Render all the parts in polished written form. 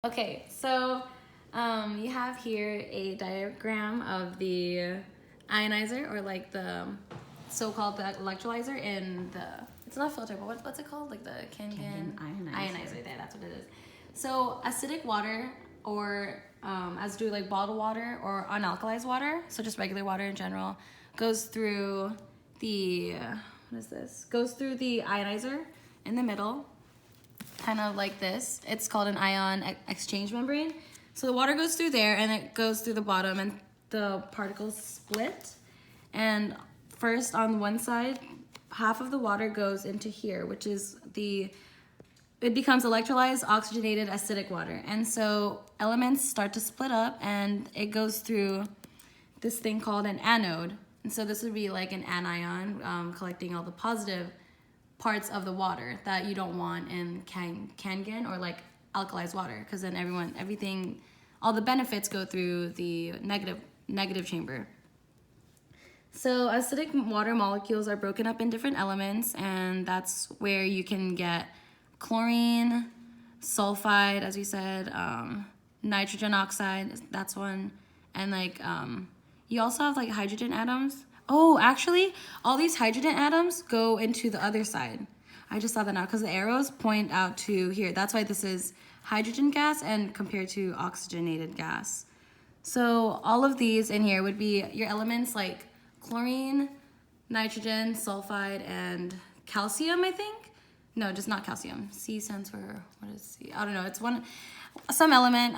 Okay, so you have here a diagram of the ionizer, or like the so-called electrolyzer in the, it's not a filter, but what's it called? Like the Kangen ionizer there, that's what it is. So acidic water, or as do like bottled water or unalkalized water, so just regular water in general, goes through the, what is this? Goes through the ionizer in the middle, kind of like this. It's called an ion exchange membrane. So the water goes through there and it goes through the bottom and the particles split. And first on one side, half of the water goes into here, which is it becomes electrolyzed, oxygenated, acidic water. And so elements start to split up and it goes through this thing called an anode. And so this would be like an anion, collecting all the positive parts of the water that you don't want in Kangen or like alkalized water, because then everything, all the benefits go through the negative chamber. So acidic water molecules are broken up in different elements, and that's where you can get chlorine, sulfide, as we said, nitrogen oxide, that's one, and like you also have like hydrogen atoms. Oh, actually, all these hydrogen atoms go into the other side. I just saw that now because the arrows point out to here. That's why this is hydrogen gas and compared to oxygenated gas. So all of these in here would be your elements like chlorine, nitrogen, sulfide, and calcium, I think. No, just not calcium. C stands for, what is C? I don't know. It's some element.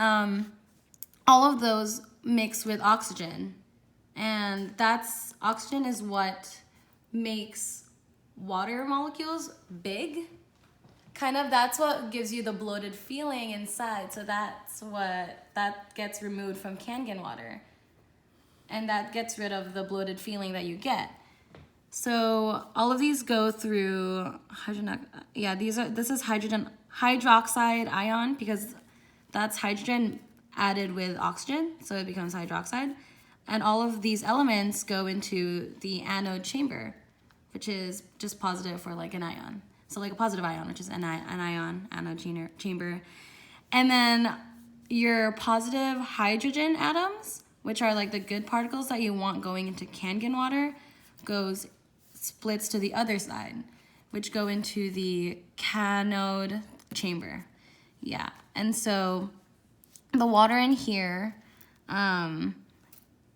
All of those mix with oxygen. And oxygen is what makes water molecules big. Kind of, that's what gives you the bloated feeling inside. So that gets removed from Kangen water. And that gets rid of the bloated feeling that you get. So all of these go through this is hydrogen hydroxide ion, because that's hydrogen added with oxygen, so it becomes hydroxide. And all of these elements go into the anode chamber, which is just positive for like an ion. So like a positive ion, which is an ion, anode chamber. And then your positive hydrogen atoms, which are like the good particles that you want going into Kangen water, splits to the other side, which go into the cathode chamber. Yeah, and so the water in here,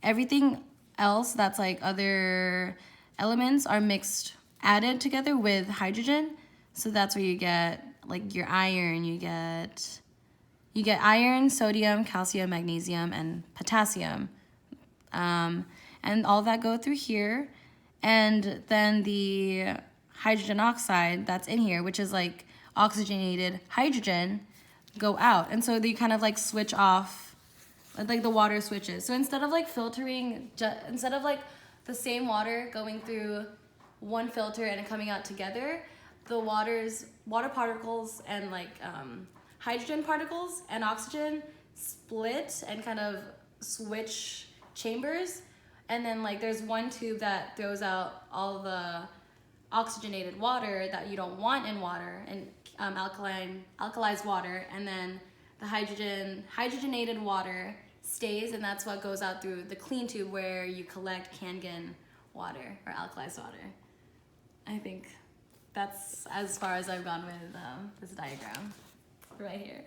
everything else that's like other elements are added together with hydrogen. So that's where you get like your iron, you get iron, sodium, calcium, magnesium, and potassium. And all that go through here. And then the hydrogen oxide that's in here, which is like oxygenated hydrogen, go out. And so you kind of like switch off, like the water switches. So instead of like filtering, instead of like the same water going through one filter and coming out together, the water particles and like hydrogen particles and oxygen split and kind of switch chambers. And then like there's one tube that throws out all the oxygenated water that you don't want in water, and alkalized water, and then the hydrogenated water stays, and that's what goes out through the clean tube where you collect Kangen water or alkalized water. I think that's as far as I've gone with this diagram right here.